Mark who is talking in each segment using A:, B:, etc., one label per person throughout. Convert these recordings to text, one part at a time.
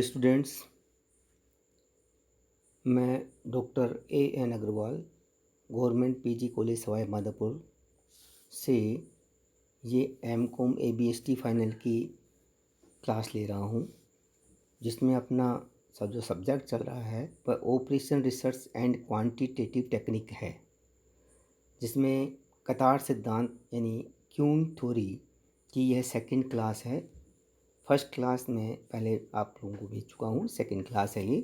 A: Students, मैं doctor A N Agrawal government PG college Sawai Madhopur से ये एम कॉम ABST फाइनल की क्लास ले रहा हूँ, जिसमें अपना सब जो सब्जेक्ट चल रहा है वह operation research and quantitative technique है, जिसमें कतार सिद्धांत यानी क्यून थ्योरी की यह सेकंड क्लास है। फर्स्ट क्लास में पहले आप लोगों को भेज चुका हूँ, सेकंड क्लास है ये।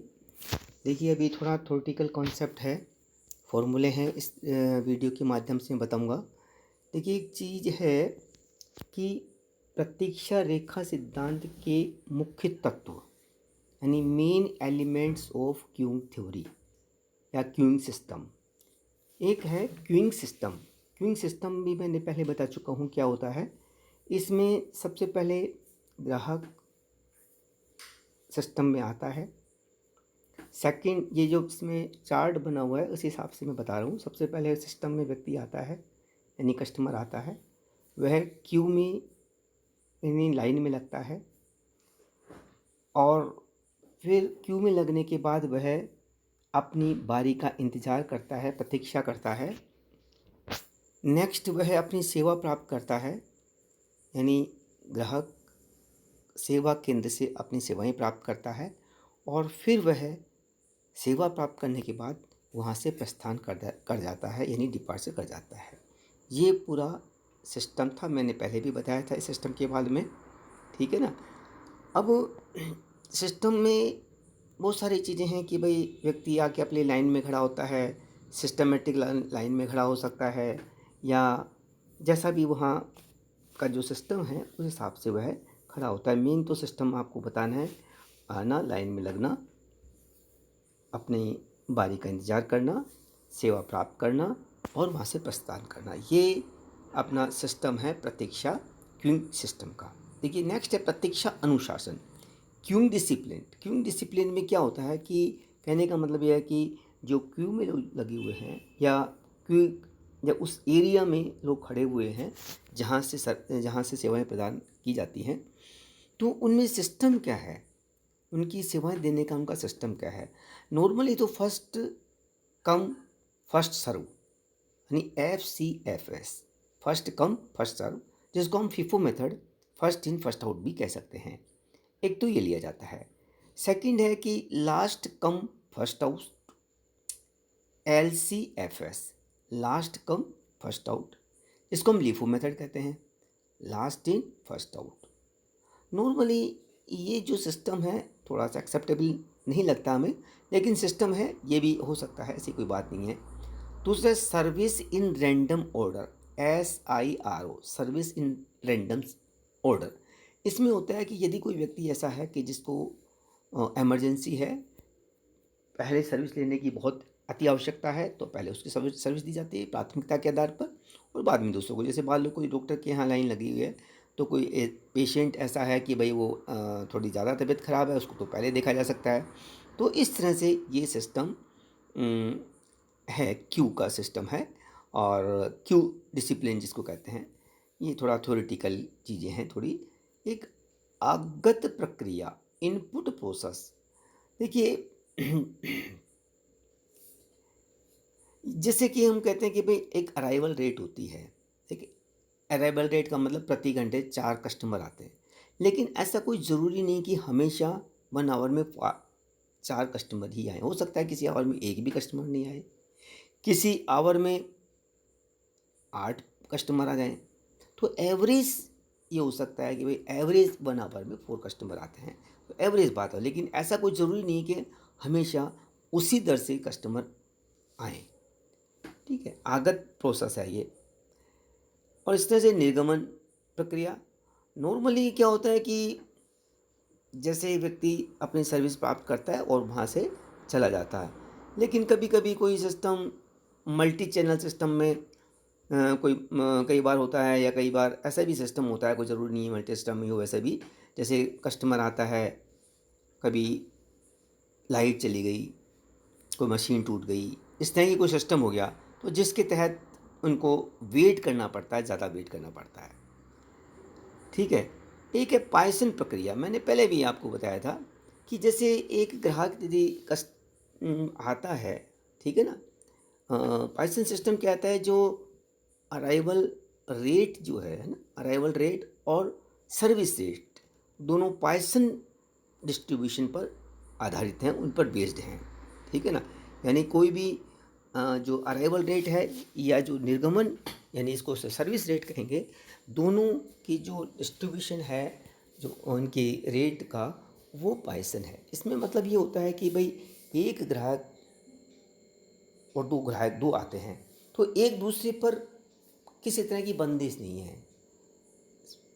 A: देखिए, अभी थोड़ा थ्योरेटिकल कॉन्सेप्ट है, फॉर्मूले हैं, इस वीडियो के माध्यम से बताऊंगा। देखिए, एक चीज़ है कि प्रतीक्षा रेखा सिद्धांत के मुख्य तत्व यानी main elements of queuing theory या क्यूइंग सिस्टम। एक है क्यूइंग सिस्टम। क्यूइंग सिस्टम भी मैंने पहले बता चुका हूँ क्या होता है। इसमें सबसे पहले ग्राहक सिस्टम में आता है। सेकंड, ये जो इसमें चार्ट बना हुआ है उस हिसाब से मैं बता रहा हूँ। सबसे पहले सिस्टम में व्यक्ति आता है यानी कस्टमर आता है, वह क्यू में यानी लाइन में लगता है और फिर क्यू में लगने के बाद वह अपनी बारी का इंतज़ार करता है, प्रतीक्षा करता है। नेक्स्ट, वह अपनी सेवा प्राप्त करता है यानी ग्राहक सेवा केंद्र से अपनी सेवाएं प्राप्त करता है और फिर वह सेवा प्राप्त करने के बाद वहाँ से प्रस्थान कर जाता है यानी डिपार्चर कर जाता है। ये पूरा सिस्टम था, मैंने पहले भी बताया था इस सिस्टम के बारे में, ठीक है ना। अब सिस्टम में बहुत सारी चीज़ें हैं कि भाई व्यक्ति आके अपनी लाइन में खड़ा होता है, सिस्टमेटिक लाइन में खड़ा हो सकता है या जैसा भी वहाँ का जो सिस्टम है उस हिसाब से वह खड़ा होता है। मेन तो सिस्टम आपको बताना है, आना, लाइन में लगना, अपनी बारी का इंतज़ार करना, सेवा प्राप्त करना और वहाँ से प्रस्थान करना। ये अपना सिस्टम है प्रतीक्षा क्यूइंग सिस्टम का। देखिए, नेक्स्ट है प्रतीक्षा अनुशासन, क्यूइंग डिसिप्लिन। क्यूइंग डिसिप्लिन में क्या होता है कि कहने का मतलब यह है कि जो क्यू में लोग लगे हुए हैं या क्यू या उस एरिया में लोग खड़े हुए हैं जहाँ से सेवाएं प्रदान की जाती हैं, तो उनमें सिस्टम क्या है, उनकी सेवाएं देने का उनका सिस्टम क्या है। नॉर्मली तो फर्स्ट कम फर्स्ट सर्व यानी FCFS, first come first serve, जिसको हम FIFO method, first in first out भी कह सकते हैं। एक तो ये लिया जाता है। सेकंड है कि last come first out, LCFS, last come first out, इसको हम LIFO मेथड कहते हैं, last in first out. Normally ये जो सिस्टम है थोड़ा सा एक्सेप्टेबल नहीं लगता हमें, लेकिन सिस्टम है, ये भी हो सकता है, ऐसी कोई बात नहीं है। दूसरा, service in random order, SIRO, service in random order. इसमें होता है कि यदि कोई व्यक्ति ऐसा है कि जिसको इमरजेंसी है, पहले सर्विस लेने की बहुत अति आवश्यकता है, तो पहले उसकी सर्विस दी जाती है प्राथमिकता के आधार पर और बाद में दूसरों को। जैसे मान लो कोई डॉक्टर के यहाँ लाइन लगी हुई है, तो कोई पेशेंट ऐसा है कि भाई वो थोड़ी ज़्यादा तबीयत ख़राब है, उसको तो पहले देखा जा सकता है। तो इस तरह से ये सिस्टम है, क्यू का सिस्टम है। और क्यू डिसिप्लिन जिसको कहते हैं, ये थोड़ा थ्योरेटिकल चीज़ें हैं थोड़ी। एक आगत प्रक्रिया, इनपुट प्रोसेस। देखिए, जैसे कि हम कहते हैं कि भाई एक अराइवल रेट होती है, ठीक है। अराइवल रेट का मतलब प्रति घंटे 4 कस्टमर आते हैं, लेकिन ऐसा कोई ज़रूरी नहीं कि हमेशा 1 आवर में 4 कस्टमर ही आए। हो सकता है किसी आवर में एक भी कस्टमर नहीं आए, किसी आवर में 8 कस्टमर आ जाएं। तो एवरेज ये हो सकता है कि भाई एवरेज 1 आवर में 4 कस्टमर आते हैं, तो एवरेज बात है। लेकिन ऐसा कोई ज़रूरी नहीं कि हमेशा उसी दर से कस्टमर आए, ठीक है। आगत प्रोसेस है ये। और इस तरह से निर्गमन प्रक्रिया। नॉर्मली क्या होता है कि जैसे व्यक्ति अपनी सर्विस प्राप्त करता है और वहाँ से चला जाता है, लेकिन कभी कभी कोई सिस्टम मल्टी चैनल सिस्टम में कई बार होता है, या कई बार ऐसा भी सिस्टम होता है, कोई ज़रूरी नहीं है मल्टी सिस्टम में हो वैसे भी। जैसे कस्टमर आता है, कभी लाइट चली गई, कोई मशीन टूट गई, इस तरह की कोई सिस्टम हो गया, तो जिसके तहत उनको वेट करना पड़ता है, ज़्यादा वेट करना पड़ता है, ठीक है। एक है पायसन प्रक्रिया, मैंने पहले भी आपको बताया था कि जैसे एक ग्राहक यदि आता है, ठीक है ना, पाइसन सिस्टम क्या आता है, जो अराइवल रेट जो है ना, अराइवल रेट और सर्विस रेट दोनों पाइसन डिस्ट्रीब्यूशन पर आधारित हैं, उन पर बेस्ड हैं, ठीक है ना। यानी कोई भी जो अराइवल रेट है या जो निर्गमन, यानी इसको सर्विस रेट कहेंगे, दोनों की जो डिस्ट्रीब्यूशन है जो उनकी रेट का, वो पाइसन है। इसमें मतलब ये होता है कि भाई एक ग्राहक और दो ग्राहक दो आते हैं, तो एक दूसरे पर किसी तरह की बंदिश नहीं है,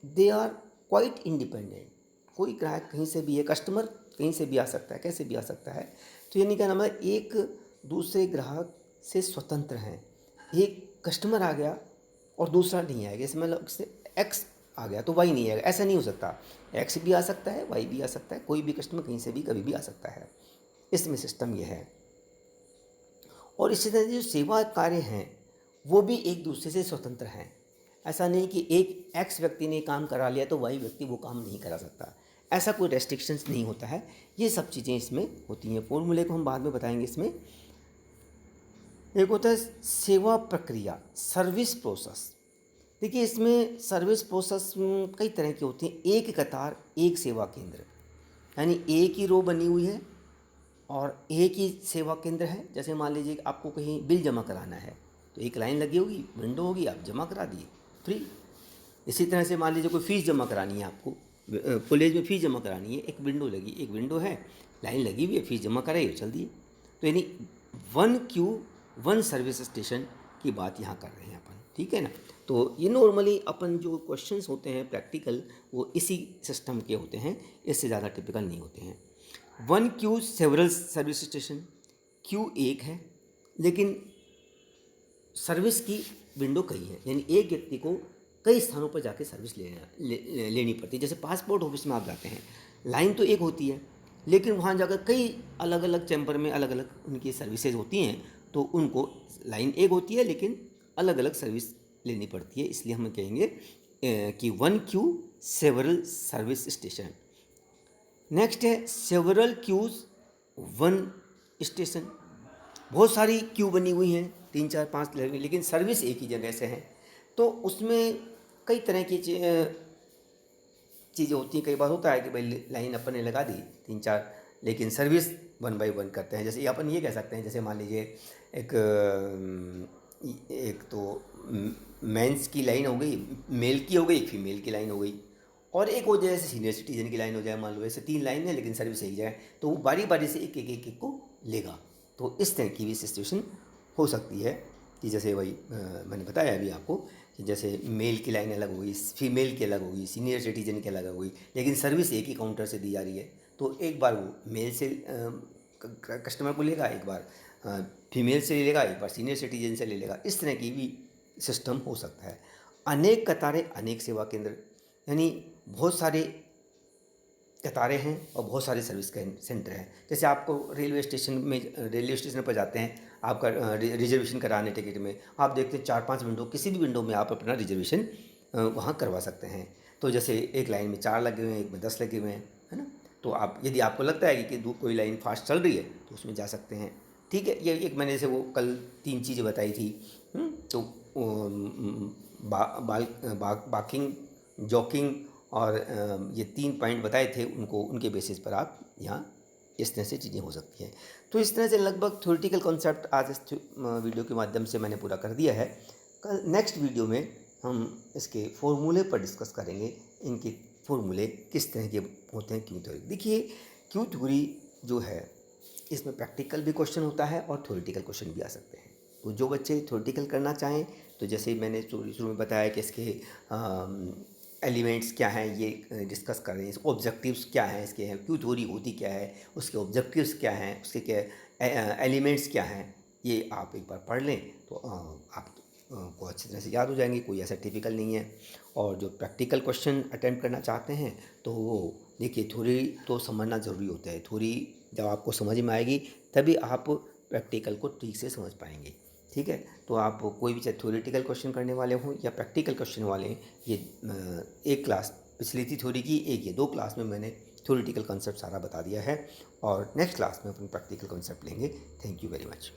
A: दे आर क्वाइट इंडिपेंडेंट। कोई ग्राहक कहीं से भी है, कस्टमर कहीं से भी आ सकता है, कैसे भी आ सकता है। तो यानी क्या नाम है, एक दूसरे ग्राहक से स्वतंत्र हैं। एक कस्टमर आ गया और दूसरा नहीं आएगा, इसमें मतलब एक्स आ गया तो वाई नहीं आएगा, ऐसा नहीं हो सकता। एक्स भी आ सकता है, वाई भी आ सकता है, कोई भी कस्टमर कहीं से भी कभी भी आ सकता है। इसमें सिस्टम यह है। और इसी तरह जो सेवा कार्य हैं वो भी एक दूसरे से स्वतंत्र हैं। ऐसा नहीं कि एक एक्स व्यक्ति ने काम करा लिया तो वाई व्यक्ति वो काम नहीं करा सकता, ऐसा कोई रेस्ट्रिक्शंस नहीं होता है। ये सब चीज़ें इसमें होती हैं। फॉर्मूले को हम बाद में बताएंगे। इसमें एक होता है सेवा प्रक्रिया, सर्विस प्रोसेस। देखिए इसमें सर्विस प्रोसेस कई तरह की होती हैं। एक कतार एक सेवा केंद्र, यानी एक ही रो बनी हुई है और एक ही सेवा केंद्र है। जैसे मान लीजिए कि आपको कहीं बिल जमा कराना है तो एक लाइन लगी होगी, विंडो होगी, आप जमा करा दिए, फ्री। इसी तरह से मान लीजिए कोई फ़ीस जमा करानी है आपको, कॉलेज में फ़ीस जमा करानी है, एक विंडो लगी, एक विंडो है, लाइन लगी हुई है, फ़ीस जमा कराई और चल दिए। तो यानी one Q one service station की बात यहाँ कर रहे हैं अपन, ठीक है ना। तो ये नॉर्मली अपन जो क्वेश्चंस होते हैं प्रैक्टिकल, वो इसी सिस्टम के होते हैं, इससे ज़्यादा टिपिकल नहीं होते हैं। One Q several service station, Q एक है लेकिन सर्विस की विंडो कई है, यानी एक व्यक्ति को कई स्थानों पर जाके सर्विस लेनी पड़ती है। जैसे पासपोर्ट ऑफिस में आप जाते हैं, लाइन तो एक होती है लेकिन वहाँ जाकर कई अलग अलग चैम्बर में अलग अलग उनकी सर्विसेज होती हैं, तो उनको लाइन एक होती है लेकिन अलग अलग सर्विस लेनी पड़ती है। इसलिए हम कहेंगे कि one Q several service station. Next है सेवरल क्यूज वन स्टेशन। बहुत सारी क्यू बनी हुई हैं, 3 4 5 लेकिन सर्विस एक ही जगह से है। तो उसमें कई तरह की चीज़ें होती हैं। कई बार होता है कि भाई लाइन अपन ने लगा दी 3 4, लेकिन सर्विस 1 बाय 1 करते हैं। जैसे अपन ये कह सकते हैं, जैसे मान लीजिए एक एक तो मेंस की लाइन हो गई, मेल की हो गई, फीमेल की लाइन हो गई, और एक हो जाए जैसे सीनियर सिटीजन की लाइन हो जाए, मान लो ऐसे 3 लाइन है लेकिन सर्विस एक जगह, तो वो बारी बारी से एक को लेगा। तो इस तरह की भी सिचुएशन हो सकती है कि जैसे वही मैंने बताया अभी आपको कि जैसे मेल की लाइन अलग होगी, फीमेल की अलग होगी, सीनियर सिटीजन की अलग होगी, लेकिन सर्विस एक ही काउंटर से दी जा रही है। तो एक बार वो मेल से कस्टमर को लेगा, एक बार फीमेल से ले लेगा, एक बार सीनियर सिटीजन से ले लेगा। इस तरह की भी सिस्टम हो सकता है। अनेक कतारें अनेक सेवा केंद्र, यानी बहुत सारे कतारें हैं और बहुत सारे सर्विस सेंटर हैं। जैसे आपको रेलवे स्टेशन पर जाते हैं, आपका रिजर्वेशन कराने टिकट में आप देखते हैं 4 5 विंडो, किसी भी विंडो में आप अपना रिजर्वेशन वहाँ करवा सकते हैं। तो जैसे एक लाइन में 4 लगे हुए हैं, एक में 10 लगे हुए हैं, है ना। तो आप यदि आपको लगता है कि कोई लाइन फास्ट चल रही है तो उसमें जा सकते हैं, ठीक है। ये एक मैंने जैसे वो कल 3 चीज़ें बताई थी। तो बाकिंग, जॉकिंग और ये 3 पॉइंट बताए थे, उनके बेसिस पर आप यहाँ इस तरह से चीज़ें हो सकती हैं। तो इस तरह से लगभग थ्योरेटिकल कॉन्सेप्ट आज इस वीडियो के माध्यम से मैंने पूरा कर दिया है। कल नेक्स्ट वीडियो में हम इसके फॉर्मूले पर डिस्कस करेंगे, इनके फॉर्मूले किस तरह के होते हैं क्यू थ्योरी। देखिए क्यू थ्योरी जो है इसमें प्रैक्टिकल भी क्वेश्चन होता है और थ्योरेटिकल क्वेश्चन भी आ सकते हैं। तो जो बच्चे थ्योरेटिकल करना चाहें, तो जैसे मैंने शुरू में बताया कि इसके एलिमेंट्स क्या हैं ये डिस्कस कर रहे हैं, इसके ऑब्जेक्टिव्स क्या हैं, इसके क्यू थ्योरी होती क्या है, उसके ऑब्जेक्टिव्स क्या हैं, उसके क्या एलिमेंट्स क्या हैं, ये आप एक बार पढ़ लें तो आप को अच्छी तरह से याद हो जाएंगे। कोई ऐसा टिपिकल नहीं है। और जो प्रैक्टिकल क्वेश्चन अटेम्प्ट करना चाहते हैं तो वो देखिए थ्योरी तो समझना ज़रूरी होता है। थ्योरी जब आपको समझ में आएगी तभी आप प्रैक्टिकल को ठीक से समझ पाएंगे, ठीक है। तो आप कोई भी चाहे थ्योरेटिकल क्वेश्चन करने वाले हों या प्रैक्टिकल क्वेश्चन वाले हैं, ये एक क्लास पिछली थी थ्योरी की, एक ये 2 क्लास में मैंने थ्योरेटिकल कॉन्सेप्ट सारा बता दिया है और नेक्स्ट क्लास में अपन प्रैक्टिकल कॉन्सेप्ट लेंगे। Thank you very much.